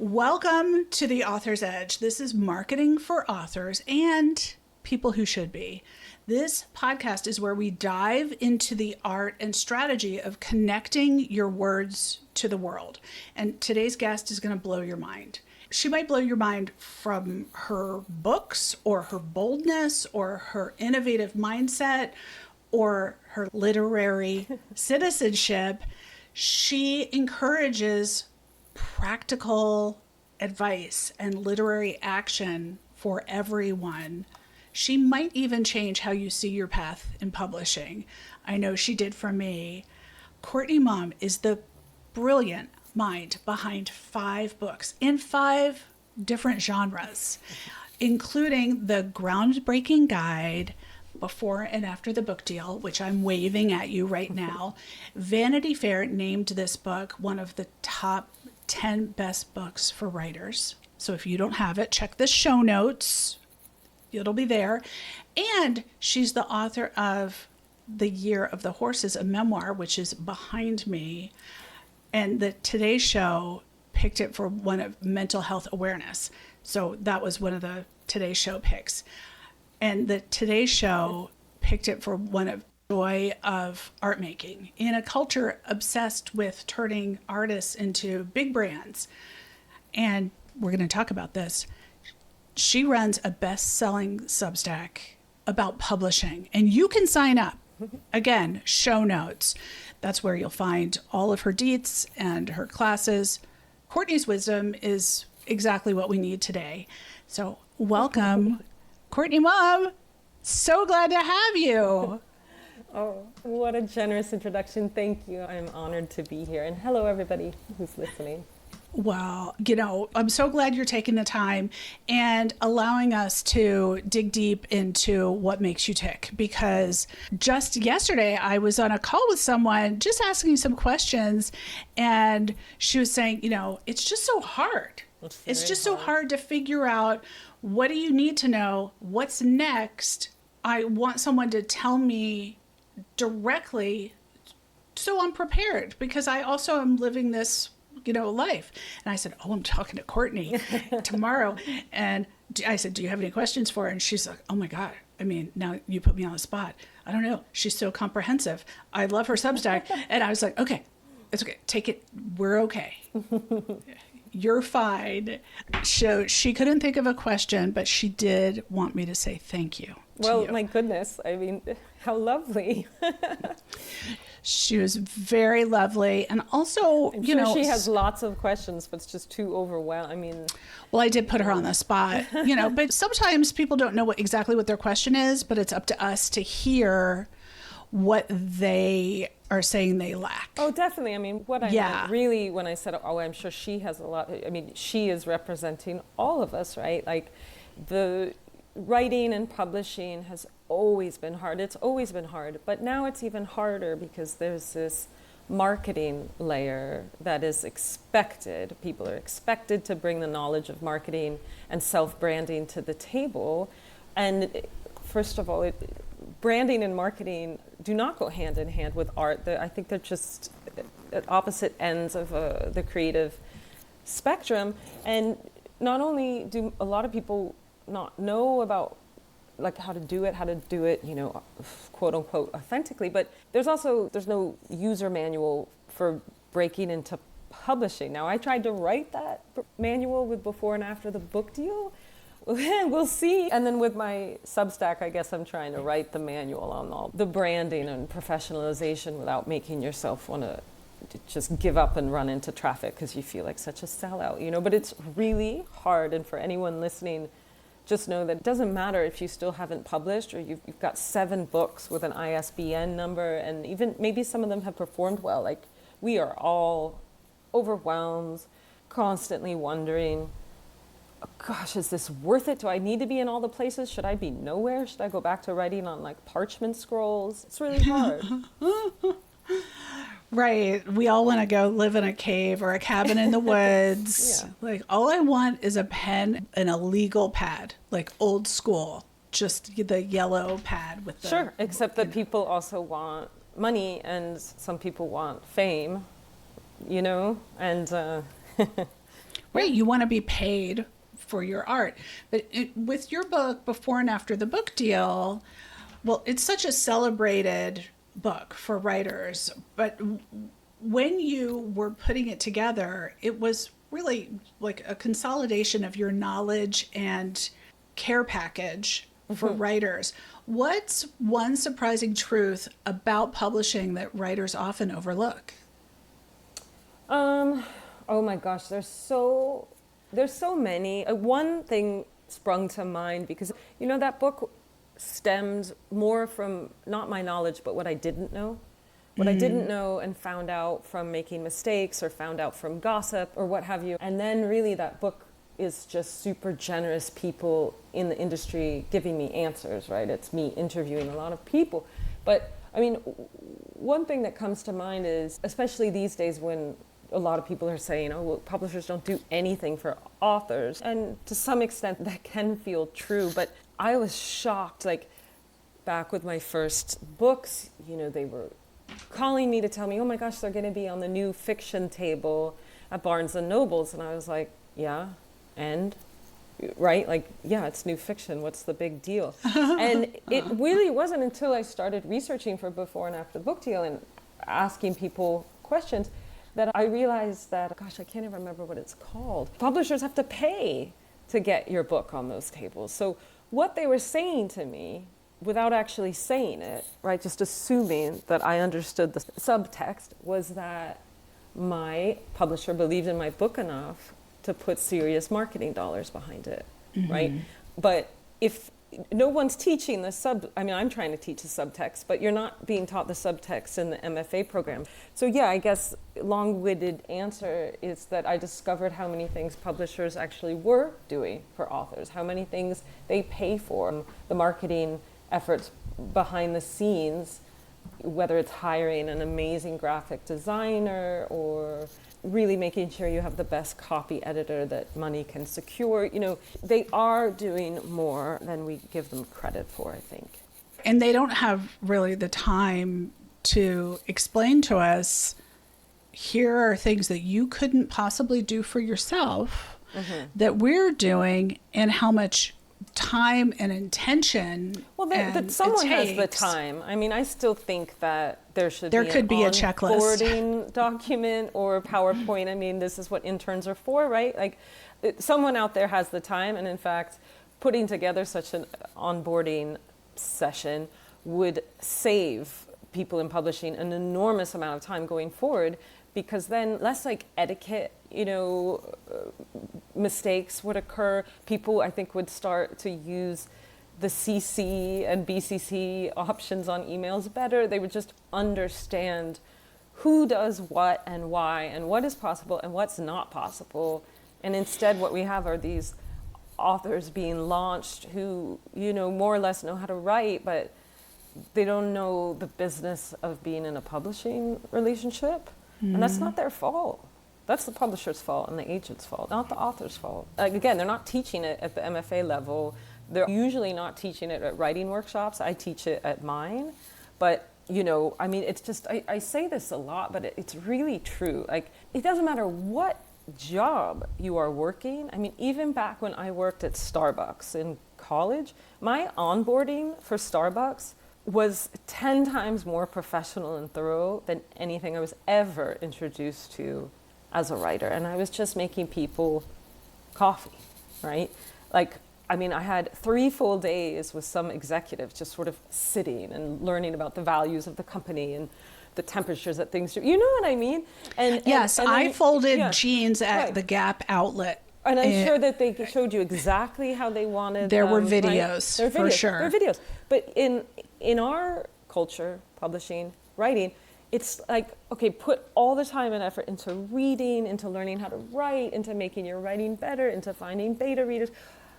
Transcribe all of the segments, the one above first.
Welcome to The Author's Edge. This is marketing for authors and people who should be. This podcast is where we dive into the art and strategy of connecting your words to the world. And today's guest is going to blow your mind. She might blow your mind from her books or her boldness or her innovative mindset or her literary citizenship. She encourages practical advice and literary action for everyone. She might even change how you see your path in publishing. I know she did for me. Courtney Maum is the brilliant mind behind 5 books in 5 different genres, including the groundbreaking guide Before and After the Book Deal, which I'm waving at you right now. Vanity Fair named this book one of the top 10 best books for writers. So if you don't have it, check the show notes. It'll be there. And she's the author of The Year of the Horses, a memoir, which is behind me. And the Today Show picked it for one of mental health awareness. So that was one of the Today Show picks. And the Today Show picked it for one of joy of art making in a culture obsessed with turning artists into big brands. And we're going to talk about this. She runs a best-selling Substack about publishing, and you can sign up. Again, show notes. That's where you'll find all of her deets and her classes. Courtney's wisdom is exactly what we need today. So welcome, Courtney Maum. So glad to have you. Oh, what a generous introduction. Thank you. I'm honored to be here. And hello, everybody who's listening. Well, I'm so glad you're taking the time and allowing us to dig deep into what makes you tick. Because just yesterday, I was on a call with someone just asking some questions. And she was saying, it's just so hard. It's just so hard to figure out, what do you need to know? What's next? I want someone to tell me directly so I'm prepared, because I also am living this life. And I said, I'm talking to Courtney tomorrow. And I said, do you have any questions for her? And she's like, oh my God. I mean, now you put me on the spot. I don't know. She's so comprehensive. I love her Substack. And I was like, okay, it's okay. Take it. We're okay. You're fine. So she couldn't think of a question, but she did want me to say thank you. Well, my goodness. I mean, how lovely. She was very lovely. And also, I'm sure she has lots of questions, but it's just too overwhelming. Well, I did put her on the spot, but sometimes people don't know exactly what their question is, but it's up to us to hear what they are saying they lack. Oh, definitely. I mean, what I meant really when I said, I'm sure she has a lot. I mean, she is representing all of us, right? Like, the writing and publishing has always been hard. It's always been hard, but now it's even harder because there's this marketing layer that is expected. People are expected to bring the knowledge of marketing and self-branding to the table. And first of all, branding and marketing do not go hand in hand with art. I think they're just at opposite ends of the creative spectrum. And not only do a lot of people not know about how to do it, quote unquote authentically, but there's no user manual for breaking into publishing. Now, I tried to write that manual with Before and After the Book Deal. We'll see. And then with my Substack, I guess I'm trying to write the manual on all the branding and professionalization without making yourself want to just give up and run into traffic because you feel like such a sellout, but it's really hard. And for anyone listening, just know that it doesn't matter if you still haven't published or you've got 7 books with an ISBN number, and even maybe some of them have performed well. Like, we are all overwhelmed, constantly wondering, oh, gosh, is this worth it? Do I need to be in all the places? Should I be nowhere? Should I go back to writing on parchment scrolls? It's really hard. Right. We all want to go live in a cave or a cabin in the woods. Yeah. All I want is a pen and a legal pad, old school, just the yellow pad with the... Sure, except that people also want money and some people want fame, and Right. You want to be paid for your art. But with your book, Before and After the Book Deal, well, it's such a celebrated book for writers. But when you were putting it together, it was really like a consolidation of your knowledge and care package for writers. What's one surprising truth about publishing that writers often overlook? Oh my gosh, there's so many. One thing sprung to mind because, you know, that book stemmed more from not my knowledge, but what I didn't know. What I didn't know and found out from making mistakes or found out from gossip or what have you. And then really that book is just super generous people in the industry giving me answers, right? It's me interviewing a lot of people. But I mean, one thing that comes to mind is, especially these days when a lot of people are saying, oh, well, publishers don't do anything for authors. And to some extent that can feel true, but I was shocked, like back with my first books, you know, they were calling me to tell me, oh my gosh, they're going to be on the new fiction table at Barnes and Nobles. And I was like, yeah, and right? Like, yeah, it's new fiction. What's the big deal? And it really wasn't until I started researching for Before and After the Book Deal and asking people questions that I realized that, gosh, I can't even remember what it's called. Publishers have to pay to get your book on those tables. So what they were saying to me, without actually saying it, right, just assuming that I understood the subtext, was that my publisher believed in my book enough to put serious marketing dollars behind it, right? But if no one's teaching I'm trying to teach the subtext, but you're not being taught the subtext in the MFA program. So yeah, I guess long-winded answer is that I discovered how many things publishers actually were doing for authors, how many things they pay for, the marketing efforts behind the scenes, whether it's hiring an amazing graphic designer or really making sure you have the best copy editor that money can secure. You know, they are doing more than we give them credit for, I think. And they don't have really the time to explain to us, here are things that you couldn't possibly do for yourself that we're doing, and how much time and intention. Well, that someone has the time. I mean, I still think that there could be a checklist, onboarding document or PowerPoint. I mean, this is what interns are for, right? Like, someone out there has the time, and in fact, putting together such an onboarding session would save people in publishing an enormous amount of time going forward, because then less like etiquette, you know, mistakes would occur. People, I think, would start to use the CC and BCC options on emails better. They would just understand who does what and why and what is possible and what's not possible. And instead what we have are these authors being launched who, you know, more or less know how to write, but they don't know the business of being in a publishing relationship. And that's not their fault. That's the publisher's fault and the agent's fault, not the author's fault. Like, again, they're not teaching it at the MFA level. They're usually not teaching it at writing workshops. I teach it at mine. But, you know, I mean, it's just, I say this a lot, but it's really true. Like, it doesn't matter what job you are working. I mean, even back when I worked at Starbucks in college, my onboarding for Starbucks was 10 times more professional and thorough than anything I was ever introduced to as a writer. And I was just making people coffee, right? Like, I mean, I had 3 full days with some executives just sort of sitting and learning about the values of the company and the temperatures that things do. You know what I mean? And yes, and I folded jeans at the Gap outlet. And I'm sure that they showed you exactly how they wanted. There were videos, right? for sure. There are videos. But in our culture, publishing, writing, it's like, okay, put all the time and effort into reading, into learning how to write, into making your writing better, into finding beta readers.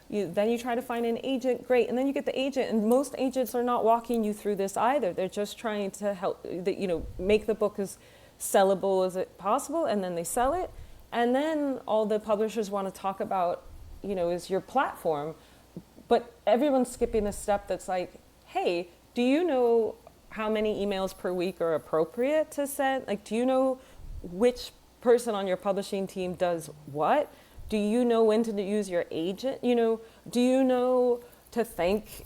Then you try to find an agent, great, and then you get the agent, and most agents are not walking you through this either. They're just trying to help, you know, make the book as sellable as it possible, and then they sell it. And then all the publishers want to talk about, you know, is your platform. But everyone's skipping the step that's like, hey, do you know how many emails per week are appropriate to send? Like, do you know which person on your publishing team does what? Do you know when to use your agent? Do you know to thank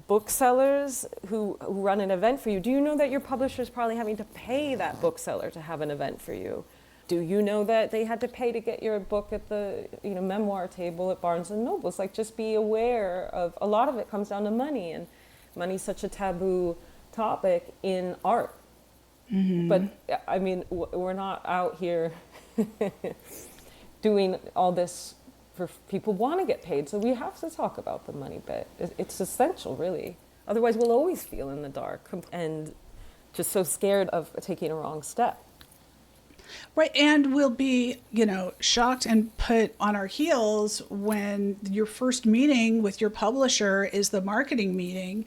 booksellers who run an event for you? Do you know that your publisher is probably having to pay that bookseller to have an event for you? Do you know that they had to pay to get your book at the memoir table at Barnes and Noble? Like, just be aware of, a lot of it comes down to money, and money's such a taboo topic in art. Mm-hmm. But I mean, we're not out here doing all this for people want to get paid, so we have to talk about the money bit. It's essential, really. Otherwise, we'll always feel in the dark and just so scared of taking a wrong step. Right, and we'll be, shocked and put on our heels when your first meeting with your publisher is the marketing meeting,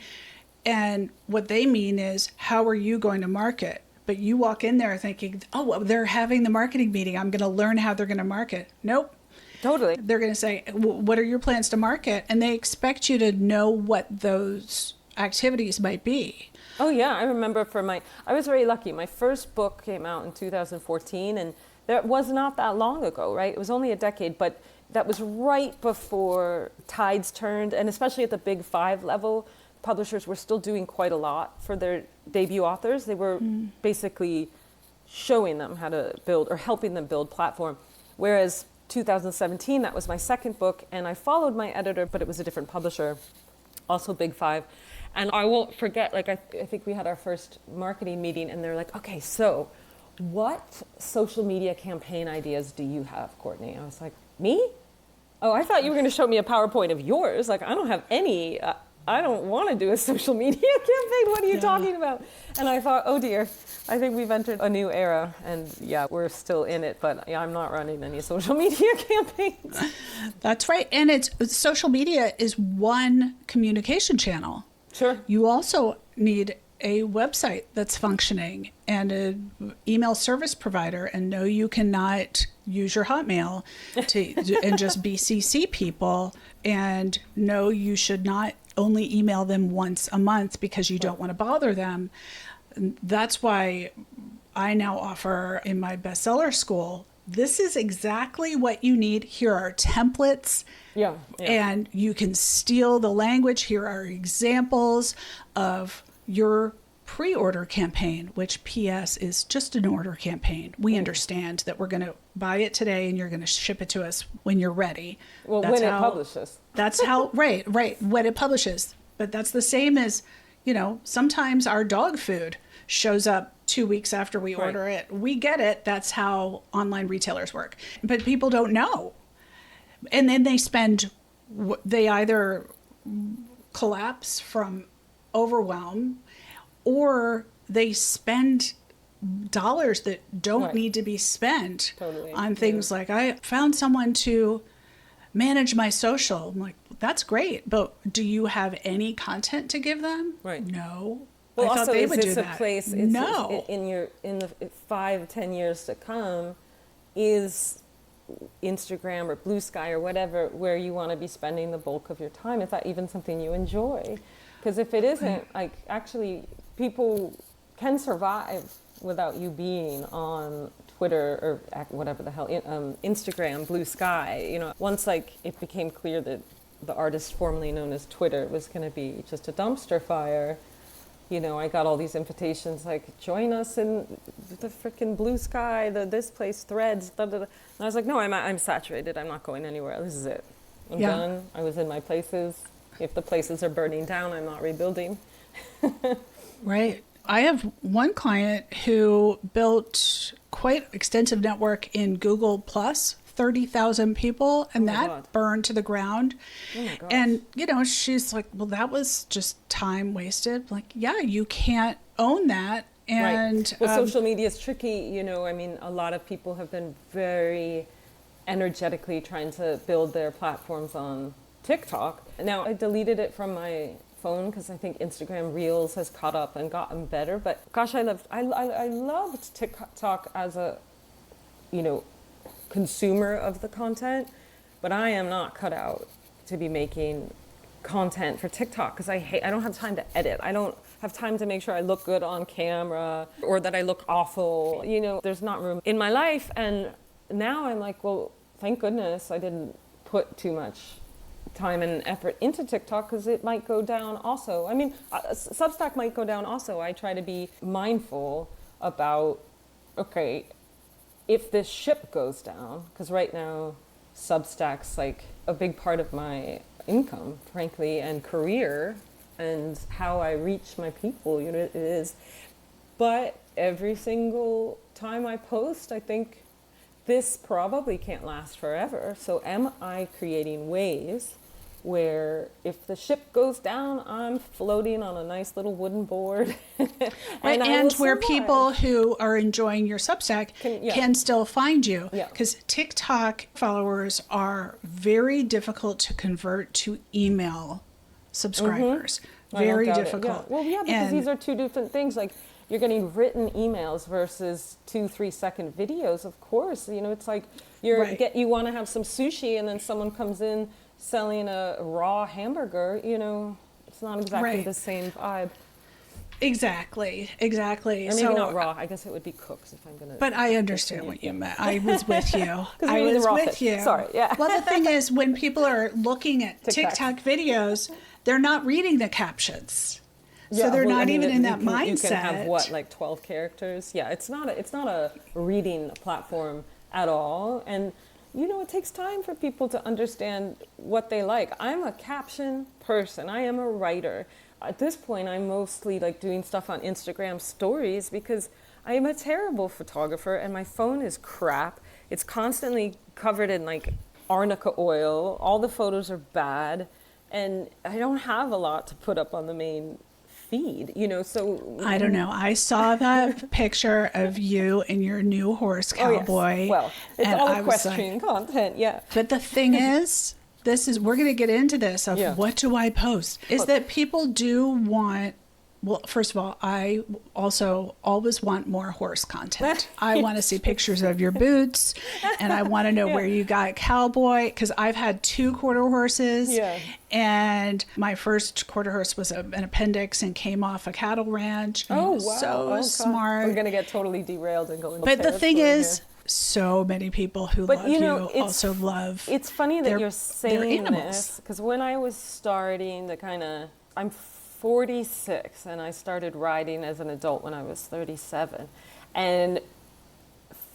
and what they mean is, how are you going to market? But you walk in there thinking, oh, well, they're having the marketing meeting, I'm going to learn how they're going to market. Nope. Totally. They're going to say, what are your plans to market? And they expect you to know what those activities might be. Oh, yeah. I remember I was very lucky. My first book came out in 2014, and that was not that long ago, right? It was only a decade, but that was right before tides turned, and especially at the big 5 level, publishers were still doing quite a lot for their debut authors. They were basically showing them how to build or helping them build platform. Whereas 2017, that was my second book, and I followed my editor, but it was a different publisher, also Big 5. And I won't forget, I think we had our first marketing meeting, and they're like, okay, so what social media campaign ideas do you have, Courtney? I was like, me? Oh, I thought you were going to show me a PowerPoint of yours. I don't have any. I don't want to do a social media campaign. What are you talking about? And I thought, oh dear, I think we've entered a new era. And yeah, we're still in it, but I'm not running any social media campaigns. That's right. And social media is one communication channel. Sure. You also need a website that's functioning and an email service provider. And no, you cannot use your Hotmail and just BCC people. And no, you should not only email them once a month because you don't want to bother them. That's why I now offer in my bestseller school, this is exactly what you need. Here are templates. Yeah. And you can steal the language. Here are examples of your pre-order campaign, which PS is just an order campaign. We understand that we're going to buy it today and you're going to ship it to us when you're ready. Well, when it publishes. That's how, right, when it publishes. But that's the same as, sometimes our dog food shows up 2 weeks after we order it. We get it. That's how online retailers work. But people don't know. And then they either collapse from overwhelm, or they spend dollars that don't need to be spent on things like, I found someone to manage my social. I'm like, that's great, but do you have any content to give them? Right. No. Well, I thought also, they would do that. A place, no. In the 5-10 years to come, is Instagram or Blue Sky or whatever where you want to be spending the bulk of your time? Is that even something you enjoy? Because if it isn't, actually, people can survive without you being on Twitter or whatever the hell, Instagram, Blue Sky. Once it became clear that the artist formerly known as Twitter was going to be just a dumpster fire, I got all these invitations join us in the freaking Blue Sky, this place, Threads, da, da, da. And I was like, no, I'm saturated. I'm not going anywhere. This is it. I'm done. I was in my places. If the places are burning down, I'm not rebuilding. Right. I have one client who built quite extensive network in Google Plus, 30,000 people, and that burned to the ground. Oh my gosh. And, she's like, well, that was just time wasted. Like, yeah, you can't own that. And well, social media is tricky. A lot of people have been very energetically trying to build their platforms on TikTok. Now, I deleted it from my phone because I think Instagram Reels has caught up and gotten better. But gosh, I loved TikTok as a, consumer of the content, but I am not cut out to be making content for TikTok because I don't have time to edit. have time to make sure I look good on camera or that I look awful. You know, there's not room in my life. And now I'm like, well, thank goodness I didn't put too much time and effort into TikTok, because it might go down also. I mean, Substack might go down also. I try to be mindful about, okay, if this ship goes down, because right now Substack's like a big part of my income, frankly, and career, and how I reach my people, you know, it is. But every single time I post, I think this probably can't last forever. So am I creating ways where if the ship goes down, I'm floating on a nice little wooden board. and where people who are enjoying your Substack can still find you. Because TikTok followers are very difficult to convert to email subscribers. Very difficult. Well, because these are two different things. Like, you're getting written emails versus 2-3 second videos. Of course, you know, it's like you want to have some sushi, and then someone comes in selling a raw hamburger. You know, it's not exactly the same vibe. Exactly. Or maybe not raw. I guess it would be cooked if I'm gonna. But I understand what you meant. I was with you. I was with you. Sorry. Yeah. Well, the thing is, when people are looking at TikTok videos, they're not reading the captions. So they're not even in that mindset. You can have what, like 12 characters? Yeah, it's not a reading platform at all. And you know, it takes time for people to understand what they like. I'm a caption person. I am a writer. At this point, I'm mostly like doing stuff on Instagram stories because I am a terrible photographer and my phone is crap. It's constantly covered in like arnica oil. All the photos are bad, and I don't have a lot to put up on the main feed, you know, so I don't know. I saw that picture of you and your new horse cowboy. Yes. Well, it's all equestrian content, But the thing is, we're going to get into this of what do I post? Is that people do want, well, first of all, I also always want more horse content. I want to see pictures of your boots, and I want to know where you got cowboy, because I've had 2 quarter horses, and my first quarter horse was an appendix and came off a cattle ranch. Oh, wow. So smart. We're going to get totally derailed and go into But the thing is, so many people who love you also love. It's funny that you're saying this, because when I was starting I'm 46, and I started writing as an adult when I was 37. And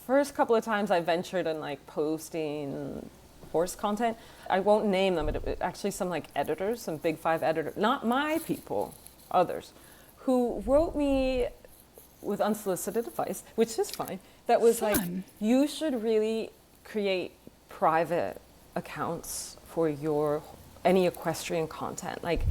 first couple of times I ventured in like posting horse content. I won't name them, but actually some like editors, some big 5 editors, not my people, others, who wrote me with unsolicited advice, which is fine. That was like, you should really create private accounts for any equestrian content. Like,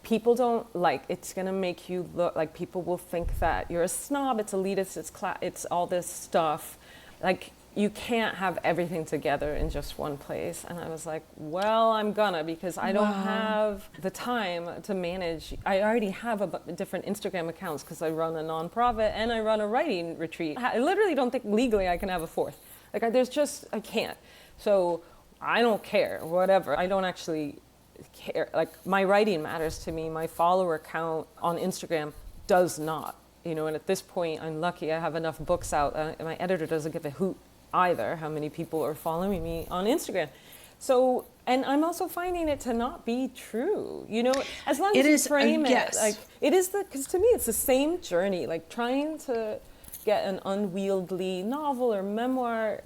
people don't it's going to make you look like, people will think that you're a snob, it's elitist, it's all this stuff. Like, you can't have everything together in just one place. And I was like, well, I'm gonna, because I don't have the time to manage. I already have different Instagram accounts because I run a nonprofit and I run a writing retreat. I literally don't think legally I can have a 4th. Like, I can't. So I don't care, whatever. I don't actually care. Like, my writing matters to me. My follower count on Instagram does not. You know, and at this point, I'm lucky I have enough books out. And my editor doesn't give a hoot either how many people are following me on Instagram. So, and I'm also finding it to not be true. You know, as long as you frame it, like, it is because to me, it's the same journey. Like, trying to get an unwieldy novel or memoir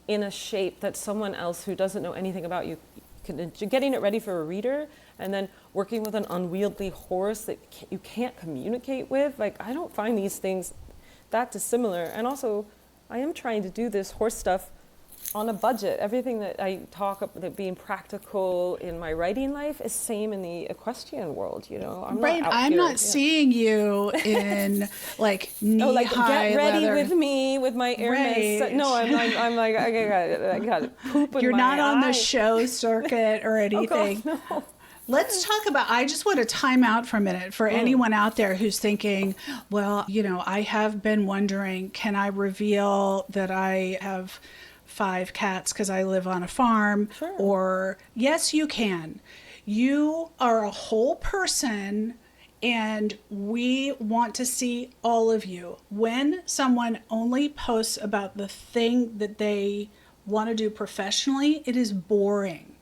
in a shape that someone else who doesn't know anything about you getting it ready for a reader, and then working with an unwieldy horse that you can't communicate with. Like, I don't find these things that dissimilar. And also, I am trying to do this horse stuff on a budget. Everything that I talk about being practical in my writing life is same in the equestrian world, you know. I'm not seeing you in like knee-high get ready leather. with me with my Hermes. Right. No, I'm like, I got poop in You're my not on eye. the show circuit or anything. Oh, God, no. Let's talk about, I just want to time out for a minute for anyone out there who's thinking, well, you know, I have been wondering, can I reveal that I have 5 cats because I live on a farm? Sure. Or, yes, you can. You are a whole person, And we want to see all of you. When someone only posts about the thing that they want to do professionally, it is boring.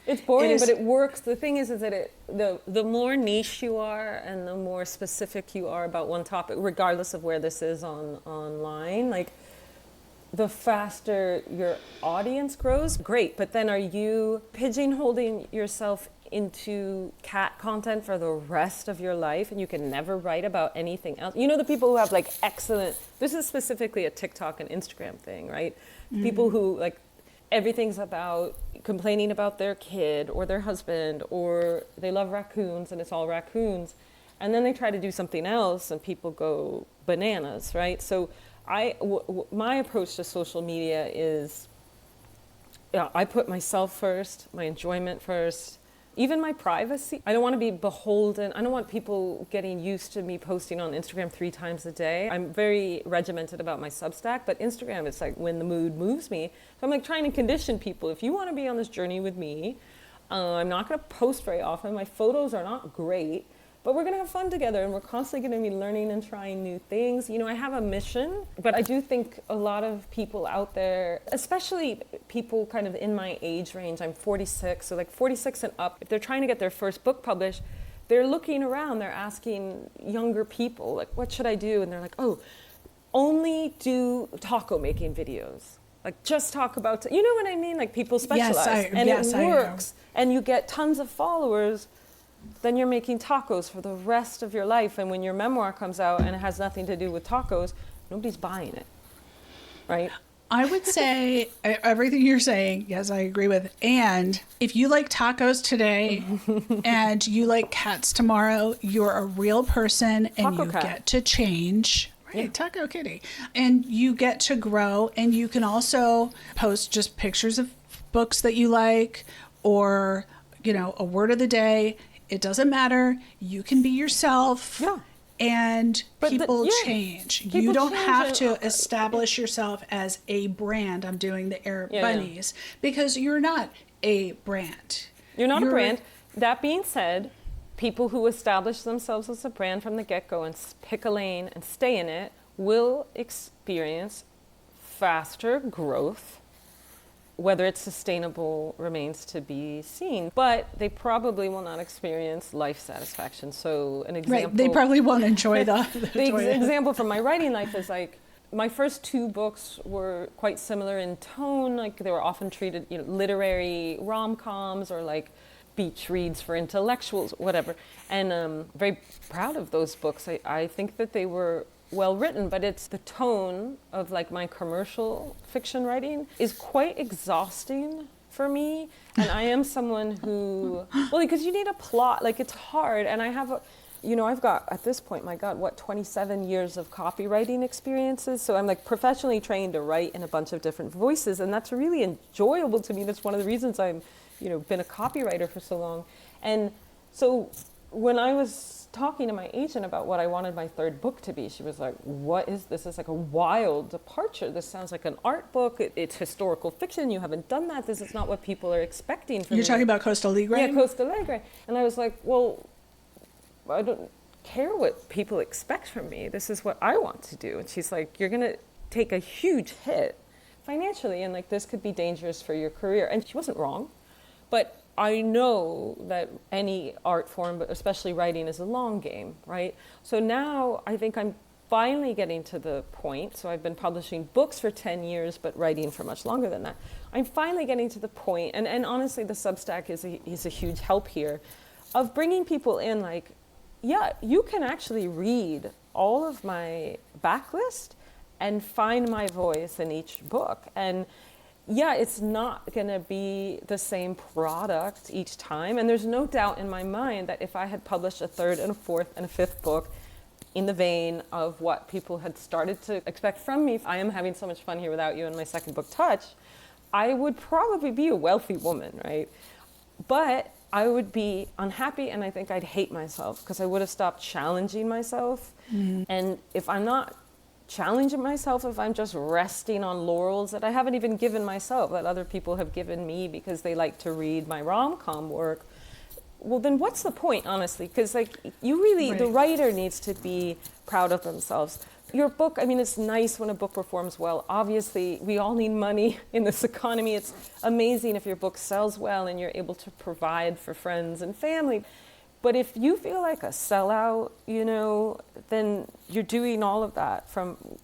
It's boring, but it works. The thing is that the more niche you are and the more specific you are about one topic, regardless of where this is online, like the faster your audience grows. Great, but then are you pigeonholing yourself into cat content for the rest of your life and you can never write about anything else? You know, the people who have like excellent, this is specifically a TikTok and Instagram thing, right? Mm-hmm. People who like everything's about complaining about their kid or their husband, or they love raccoons and it's all raccoons, and then they try to do something else and people go bananas, right? So my approach to social media is, I put myself first, my enjoyment first, even my privacy. I don't want to be beholden. I don't want people getting used to me posting on Instagram 3 times a day. I'm very regimented about my Substack, but Instagram, it's like when the mood moves me. So I'm like trying to condition people. If you want to be on this journey with me, I'm not going to post very often. My photos are not great, but we're going to have fun together, and we're constantly going to be learning and trying new things. You know, I have a mission, but I do think a lot of people out there, especially people kind of in my age range, I'm 46, so like 46 and up, if they're trying to get their first book published, they're looking around, they're asking younger people, like, what should I do? And they're like, oh, only do taco making videos. Like, just talk about, you know what I mean? Like, people specialize, it works, and you get tons of followers. Then you're making tacos for the rest of your life. And when your memoir comes out and it has nothing to do with tacos, nobody's buying it, right? I would say everything you're saying, yes, I agree with. And if you like tacos today and you like cats tomorrow, you're a real person and Taco you cat. Get to change. Right, yeah. Taco kitty. And you get to grow, and you can also post just pictures of books that you like, or, you know, a word of the day. It doesn't matter. You can be yourself. Yeah. And people change. People you don't have to establish yourself as a brand. I'm doing the air bunnies because you're not a brand. You're not a brand. That being said, people who establish themselves as a brand from the get-go and pick a lane and stay in it will experience faster growth. Whether it's sustainable remains to be seen, but they probably will not experience life satisfaction. So an example... Right, they probably won't enjoy the example from my writing life is like, my first 2 books were quite similar in tone, like they were often treated, you know, literary rom-coms or like beach reads for intellectuals, whatever. And I'm very proud of those books. I think that they were well written, but it's the tone of like my commercial fiction writing is quite exhausting for me. And I am someone who, well, because you need a plot, like it's hard. And I have I've got at this point, my God, 27 years of copywriting experiences. So I'm like professionally trained to write in a bunch of different voices. And that's really enjoyable to me. That's one of the reasons I'm, been a copywriter for so long. And so when I was talking to my agent about what I wanted my 3rd book to be, she was like, what is this? It's like a wild departure. This sounds like an art book. It's historical fiction. You haven't done that. This is not what people are expecting from You're talking about Costa Ligre? Yeah, Costa Ligre. And I was like, well, I don't care what people expect from me. This is what I want to do. And she's like, you're going to take a huge hit financially, and like this could be dangerous for your career. And she wasn't wrong. But I know that any art form, but especially writing, is a long game, right? So now I think I'm finally getting to the point. So I've been publishing books for 10 years, but writing for much longer than that. I'm finally getting to the point, and honestly, the Substack is a huge help here, of bringing people in like, yeah, you can actually read all of my backlist and find my voice in each book. And yeah, it's not going to be the same product each time. And there's no doubt in my mind that if I had published a 3rd and a 4th and a 5th book in the vein of what people had started to expect from me, I am having so much fun here without you, and my 2nd book, Touch, I would probably be a wealthy woman, right? But I would be unhappy, and I think I'd hate myself because I would have stopped challenging myself. Mm-hmm. And if I'm not challenging myself, if I'm just resting on laurels that I haven't even given myself, that other people have given me because they like to read my rom-com work, well, then what's the point, honestly? Because like you really, the writer needs to be proud of themselves. Your book, I mean, it's nice when a book performs well. Obviously, we all need money in this economy. It's amazing if your book sells well and you're able to provide for friends and family. But if you feel like a sellout, you know, then you're doing all of that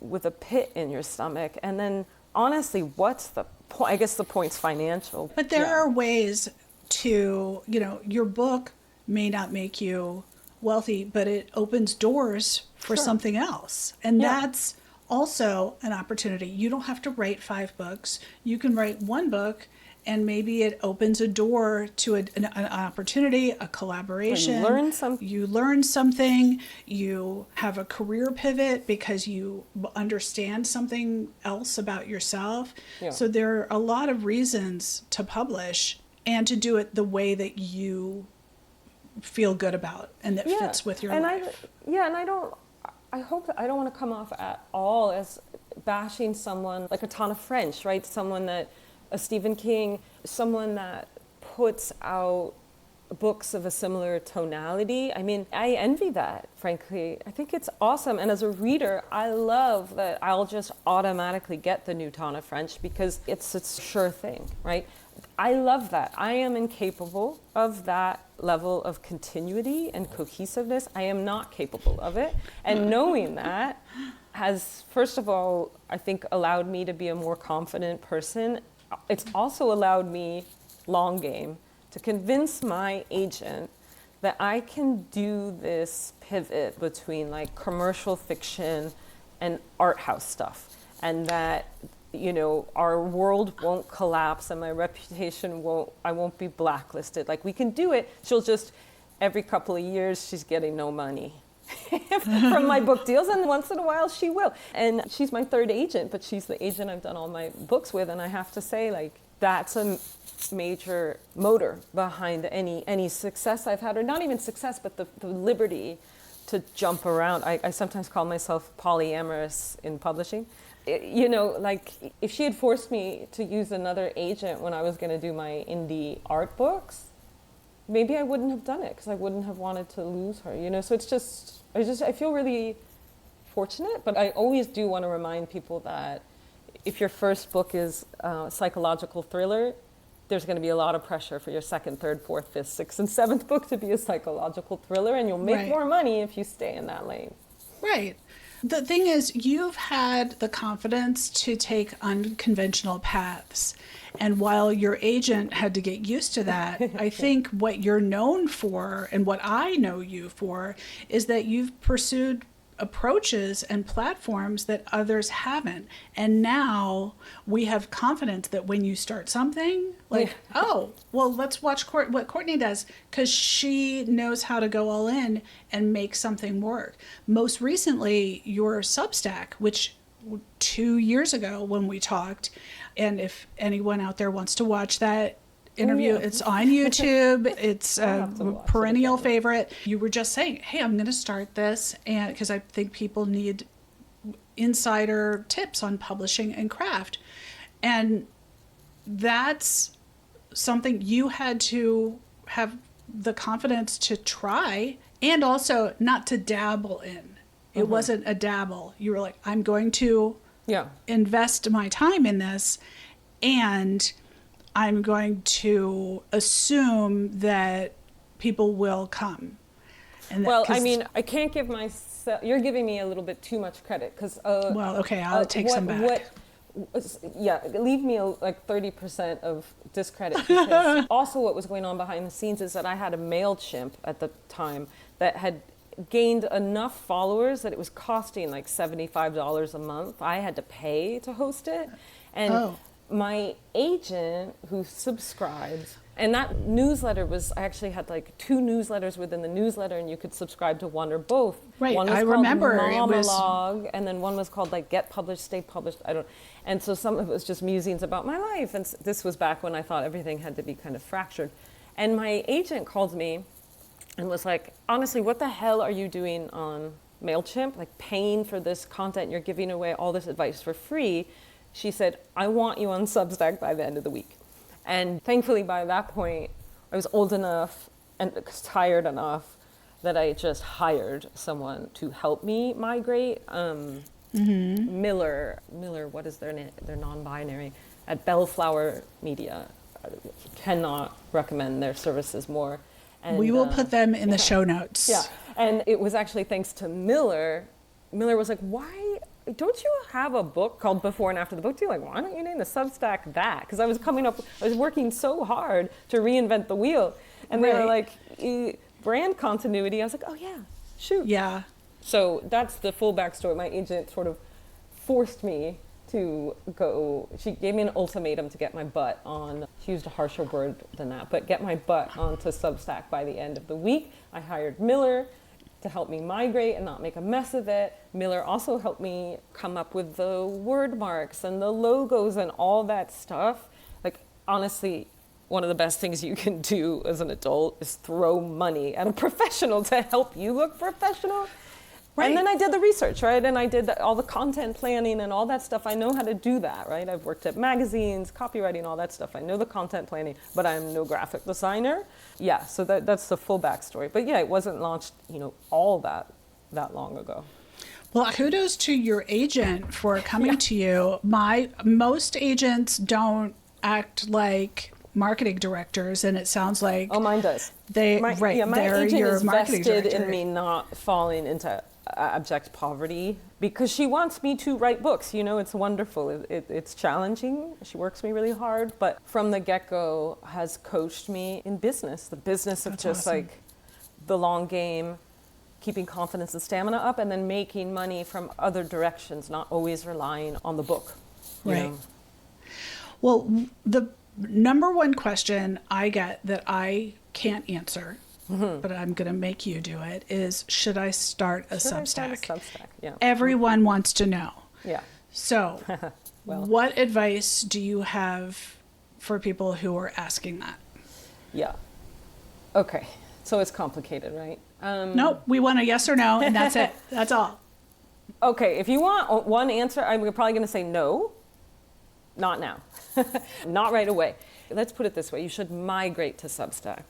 with a pit in your stomach. And then honestly, what's the point? I guess the point's financial. But there are ways to, you know, your book may not make you wealthy, but it opens doors for something else. And that's also an opportunity. You don't have to write 5 books. You can write 1 book, and maybe it opens a door to an opportunity, a collaboration. You learn something. You have a career pivot because you understand something else about yourself. Yeah. So there are a lot of reasons to publish and to do it the way that you feel good about and that fits with your life. I hope that I don't want to come off at all as bashing someone like a Tana French, right? Someone that, a Stephen King, someone that puts out books of a similar tonality. I mean, I envy that, frankly. I think it's awesome. And as a reader, I love that I'll just automatically get the new Tana French because it's a sure thing, right? I love that. I am incapable of that level of continuity and cohesiveness. I am not capable of it. And knowing that has, first of all, I think allowed me to be a more confident person. It's also allowed me, long game, to convince my agent that I can do this pivot between like commercial fiction and art house stuff, and that, you know, our world won't collapse and my reputation I won't be blacklisted. Like, we can do it. She'll just, every couple of years, she's getting no money from my book deals, and once in a while she will. And she's my 3rd agent, but she's the agent I've done all my books with, and I have to say, like, that's a major motor behind any success I've had, or not even success, but the liberty to jump around. I sometimes call myself polyamorous in publishing. You know, like, if she had forced me to use another agent when I was going to do my indie art books, maybe I wouldn't have done it because I wouldn't have wanted to lose her, you know? So it's just, I feel really fortunate, but I always do want to remind people that if your first book is a psychological thriller, there's going to be a lot of pressure for your 2nd, 3rd, 4th, 5th, 6th, and 7th book to be a psychological thriller, and you'll make more money if you stay in that lane. Right. The thing is, you've had the confidence to take unconventional paths. And while your agent had to get used to that, I think what you're known for, and what I know you for, is that you've pursued approaches and platforms that others haven't. And now we have confidence that when you start something, like, oh, well, let's watch what Courtney does, because she knows how to go all in and make something work. Most recently, your Substack, which 2 years ago when we talked, and if anyone out there wants to watch that interview, it's on YouTube. It's a perennial favorite. You were just saying, hey, I'm going to start this, and because I think people need insider tips on publishing and craft. And that's something you had to have the confidence to try, and also not to dabble in. It wasn't a dabble. You were like, I'm going to invest my time in this, and I'm going to assume that people will come. And well, I mean, I can't give myself, you're giving me a little bit too much credit, because well, okay, I'll take some back. Leave me like 30% of discredit, because also what was going on behind the scenes is that I had a MailChimp at the time that had gained enough followers that it was costing like $75 a month. I had to pay to host it, and my agent, who subscribes, and that newsletter was, I actually had like 2 newsletters within the newsletter, and you could subscribe to one or both. Right, one was I called remember Monologue, and then one was called like Get Published, Stay Published. And so some of it was just musings about my life, and this was back when I thought everything had to be kind of fractured. And my agent called me and was like, honestly, what the hell are you doing on MailChimp? Like, paying for this content, you're giving away all this advice for free. She said, I want you on Substack by the end of the week. And thankfully, by that point, I was old enough and tired enough that I just hired someone to help me migrate. Miller, what is their name? They're non-binary, at Bellflower Media. Cannot recommend their services more. And, we will put them in the show notes. Yeah, and it was actually thanks to Miller. Miller was like, why don't you have a book called Before and After the Book Deal? Like, why don't you name the Substack that? Because I was working so hard to reinvent the wheel. And they were like, brand continuity. I was like, oh yeah, shoot. Yeah. So that's the full backstory. My agent sort of forced me to go. She gave me an ultimatum to get my butt on. She used a harsher word than that, but get my butt onto Substack by the end of the week. I hired Miller to help me migrate and not make a mess of it. Miller also helped me come up with the word marks and the logos and all that stuff. Like, honestly, one of the best things you can do as an adult is throw money at a professional to help you look professional. Right. And then I did the research, right? And I did all the content planning and all that stuff. I know how to do that, right? I've worked at magazines, copywriting, all that stuff. I know the content planning, but I'm no graphic designer. Yeah, so that's the full backstory. But yeah, it wasn't launched, all that long ago. Well, kudos to your agent for coming to you. Most agents don't act like marketing directors, and it sounds like mine does. My agent your is marketing vested director. in me not falling into abject poverty because she wants me to write books. It's wonderful. It's challenging. She works me really hard, but from the get-go has coached me in business. The business of just awesome. Like the long game, keeping confidence and stamina up, and then making money from other directions, not always relying on the book. Right. Well, the number one question I get that I can't answer, but I'm going to make you do it, is should I start a Substack? Yeah. Everyone wants to know. Yeah. So what advice do you have for people who are asking that? Yeah. Okay. So it's complicated, right? Nope. We want a yes or no, and that's it. That's all. Okay. If you want one answer, I'm probably going to say no. Not now. Not right away. Let's put it this way. You should migrate to Substack.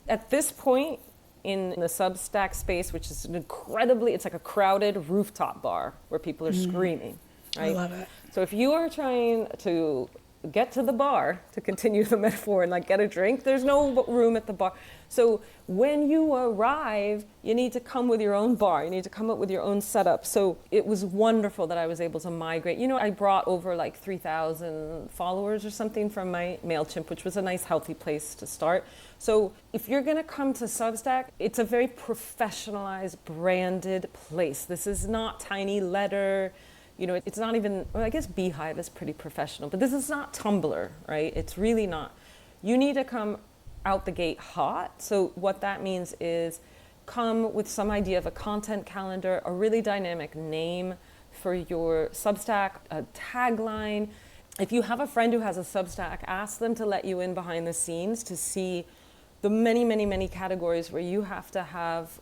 At this point in the Substack space, which is it's like a crowded rooftop bar where people are screaming, right? I love it. So if you are trying to get to the bar, to continue the metaphor, and like get a drink, there's no room at the bar. So when you arrive, you need to come with your own bar. You need to come up with your own setup. So it was wonderful that I was able to migrate. I brought over like 3,000 followers or something from my MailChimp, which was a nice, healthy place to start. So if you're going to come to Substack, it's a very professionalized, branded place. This is not tiny letter. It's not even, I guess Beehive is pretty professional, but this is not Tumblr, right? It's really not. You need to come out the gate hot. So what that means is come with some idea of a content calendar, a really dynamic name for your Substack, a tagline. If you have a friend who has a Substack, ask them to let you in behind the scenes to see the many, many, many categories where you have to have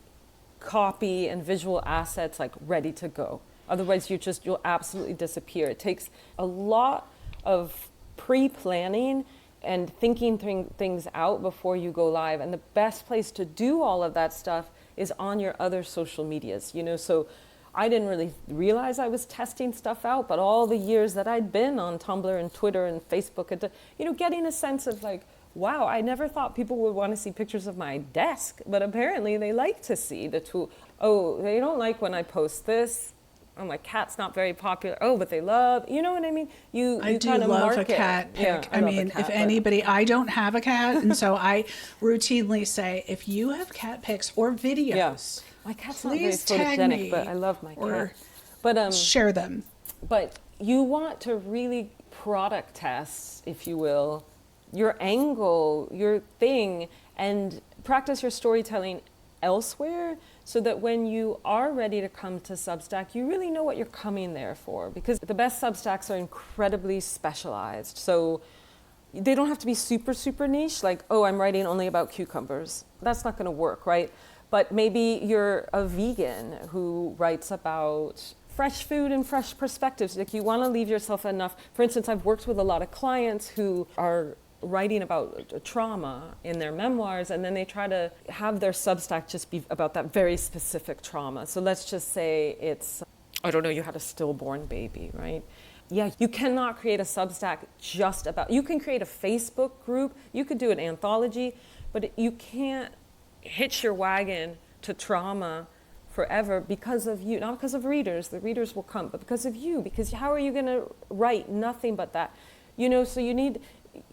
copy and visual assets like ready to go. Otherwise, you'll absolutely disappear. It takes a lot of pre-planning and thinking things out before you go live. And the best place to do all of that stuff is on your other social medias. So I didn't really realize I was testing stuff out, but all the years that I'd been on Tumblr and Twitter and Facebook, and getting a sense of like, wow, I never thought people would want to see pictures of my desk, but apparently they like to see the tool. Oh, they don't like when I post this. Oh, my cat's not very popular. Oh, but they love, you know what I mean? I do love a cat pic. Yeah, I mean, if anybody, I don't have a cat, and so I routinely say, if you have cat pics or videos, my cat's not very photogenic, but I love my cat. But share them. But you want to really product test, if you will, your angle, your thing, and practice your storytelling elsewhere, so that when you are ready to come to Substack, you really know what you're coming there for. Because the best Substacks are incredibly specialized. So they don't have to be super, super niche, like, oh, I'm writing only about cucumbers. That's not going to work, right? But maybe you're a vegan who writes about fresh food and fresh perspectives. Like, you want to leave yourself enough. For instance, I've worked with a lot of clients who are writing about trauma in their memoirs, and then they try to have their Substack just be about that very specific trauma. So let's just say it's, I don't know, you had a stillborn baby, right? Yeah, you cannot create a Substack just about, you can create a Facebook group, you could do an anthology, but you can't hitch your wagon to trauma forever because of you, not because of readers, the readers will come, but because of you, because how are you going to write nothing but that? You know, so you need,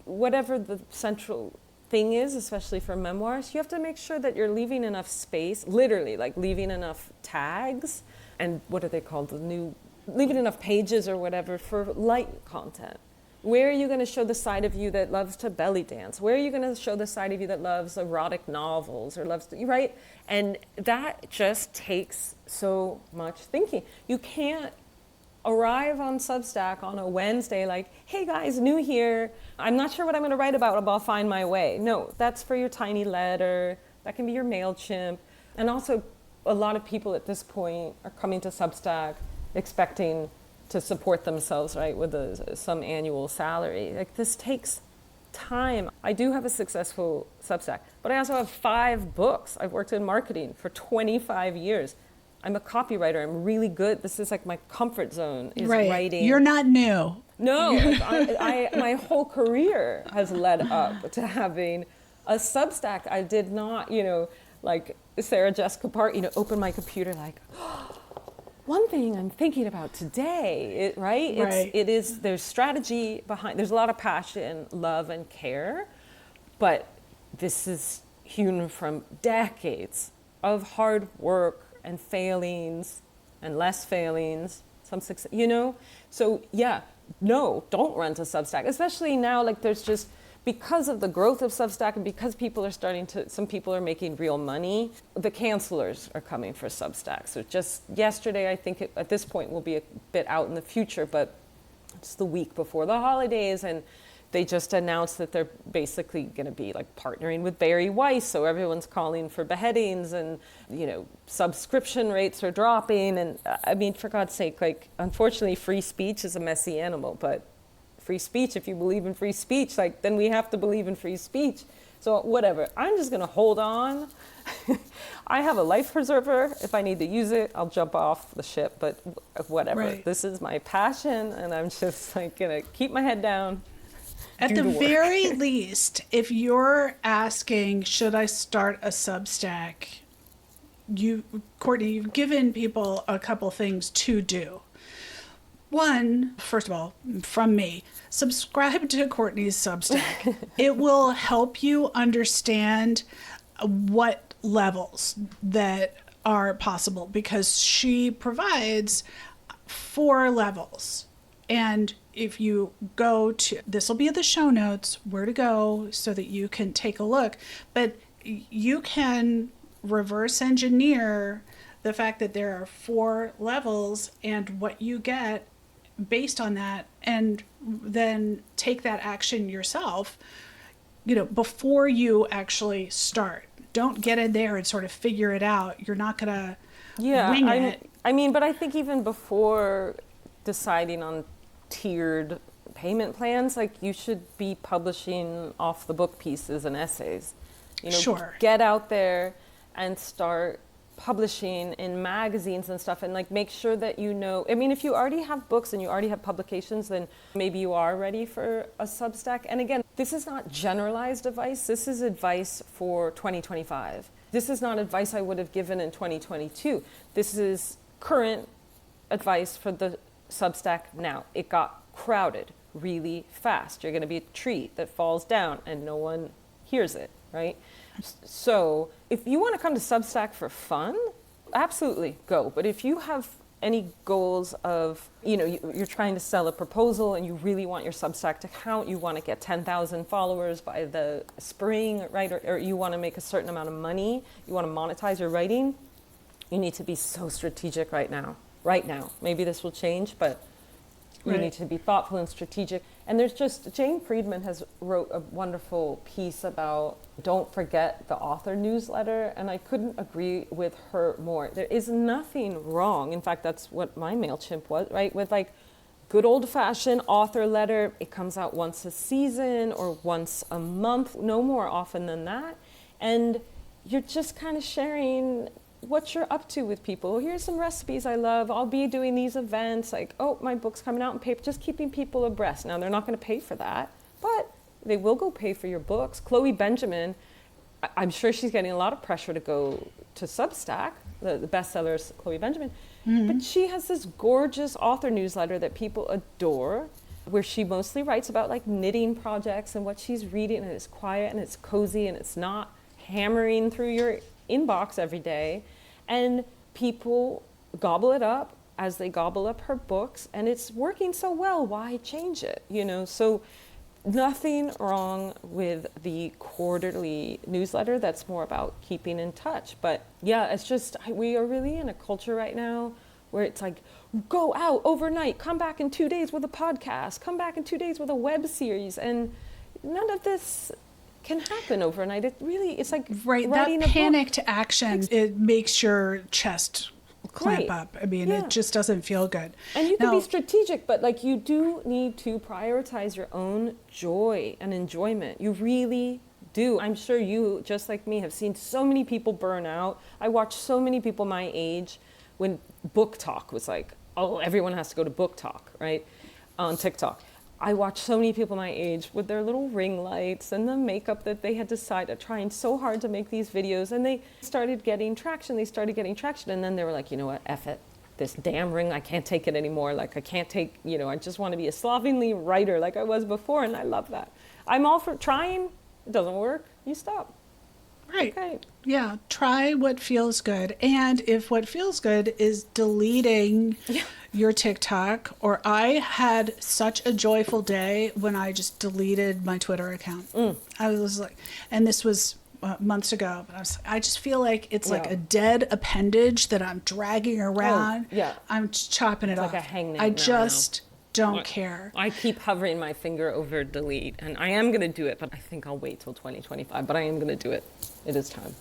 whatever the central thing is, especially for memoirs, you have to make sure that you're leaving enough space, literally, like leaving enough tags, and what are they called, leaving enough pages or whatever for light content. Where are you going to show the side of you that loves to belly dance? Where are you going to show the side of you that loves erotic novels or loves to, right? And that just takes so much thinking. You can't arrive on Substack on a Wednesday like, hey guys, new here. I'm not sure what I'm going to write about, but I'll find my way. No, that's for your tiny letter. That can be your MailChimp. And also, a lot of people at this point are coming to Substack expecting to support themselves, right, with some annual salary. Like, this takes time. I do have a successful Substack, but I also have 5 books. I've worked in marketing for 25 years. I'm a copywriter. I'm really good. This is like my comfort zone is writing. You're not new. No, my whole career has led up to having a Substack. I did not, like Sarah Jessica Park, open my computer like, one thing I'm thinking about today, right? There's strategy behind, there's a lot of passion, love, and care, but this is hewn from decades of hard work and failings and less failings, some success, So yeah, no, don't run to Substack, especially now, like there's just, because of the growth of Substack and because people are some people are making real money, the cancelers are coming for Substack. So just yesterday, I think at this point will be a bit out in the future, but it's the week before the holidays, and they just announced that they're basically going to be like partnering with Barry Weiss, so everyone's calling for beheadings, and subscription rates are dropping, and I mean, for God's sake, like, unfortunately, free speech is a messy animal, but free speech, if you believe in free speech, like, then we have to believe in free speech. So whatever, I'm just going to hold on. I have a life preserver. If I need to use it, I'll jump off the ship, but whatever. Right. This is my passion, and I'm just like going to keep my head down. At the very least, if you're asking, should I start a Substack, Courtney, you've given people a couple things to do. One, first of all, from me, subscribe to Courtney's Substack. It will help you understand what levels that are possible, because she provides 4 levels. And if you go to, this will be in the show notes, where to go so that you can take a look, but you can reverse engineer the fact that there are 4 levels and what you get based on that, and then take that action yourself, before you actually start. Don't get in there and sort of figure it out. You're not going to wing it. I mean, but I think even before deciding on tiered payment plans, like, you should be publishing off the book pieces and essays. Sure. Get out there and start publishing in magazines and stuff, and like make sure that I mean, if you already have books and you already have publications, then maybe you are ready for a Substack. And again, this is not generalized advice. This is advice for 2025. This is not advice I would have given in 2022. This is current advice for the Substack now. It got crowded really fast. You're going to be a tree that falls down and no one hears it, right? So if you want to come to Substack for fun, absolutely go. But if you have any goals of, you're trying to sell a proposal and you really want your Substack to count, you want to get 10,000 followers by the spring, right? Or you want to make a certain amount of money, you want to monetize your writing, you need to be so strategic right now. Maybe this will change, but you need to be thoughtful and strategic. And there's Jane Friedman has wrote a wonderful piece about don't forget the author newsletter, and I couldn't agree with her more. There is nothing wrong. In fact, that's what my MailChimp was, right? With like good old-fashioned author letter. It comes out once a season or once a month, no more often than that. And you're just kind of sharing what you're up to with people. Here's some recipes I love. I'll be doing these events, like, oh, my book's coming out in paper, just keeping people abreast. Now, they're not going to pay for that, but they will go pay for your books. Chloe Benjamin, I'm sure she's getting a lot of pressure to go to Substack, the bestseller is Chloe Benjamin. But she has this gorgeous author newsletter that people adore, where she mostly writes about like knitting projects and what she's reading, and it's quiet and it's cozy and it's not hammering through your inbox every day. And people gobble it up as they gobble up her books, and it's working so well, why change it? You know, so nothing wrong with the quarterly newsletter. That's more about keeping in touch. But yeah, it's just, we are really in a culture right now where it's like, go out overnight, come back in 2 days with a podcast, come back in 2 days with a web series. And none of this can happen overnight. It really, it's like that panicked action, it makes your chest clamp up. I mean, it just doesn't feel good. And you can be strategic, but like you do need to prioritize your own joy and enjoyment. You really do. I'm sure you, just like me, have seen so many people burn out. I watched so many people my age when Book Talk was like, oh, everyone has to go to Book Talk, right? On TikTok. I watched so many people my age with their little ring lights and the makeup that they had decided, trying so hard to make these videos, and they started getting traction. And then they were like, you know what, F it. This damn ring, I can't take it anymore. Like, I can't take, you know, I just want to be a slovenly writer like I was before, and I love that. I'm all for trying. It doesn't work, you stop. Right. Okay. Yeah. Try what feels good. And if what feels good is deleting your TikTok, or I had such a joyful day when I just deleted my Twitter account. I was like, and this was months ago, but I just feel like it's like a dead appendage that I'm dragging around. I'm chopping it off. Like a hangnail. I just don't care. I keep hovering my finger over delete, and I am going to do it, but I think I'll wait till 2025, but I am going to do it. It is time.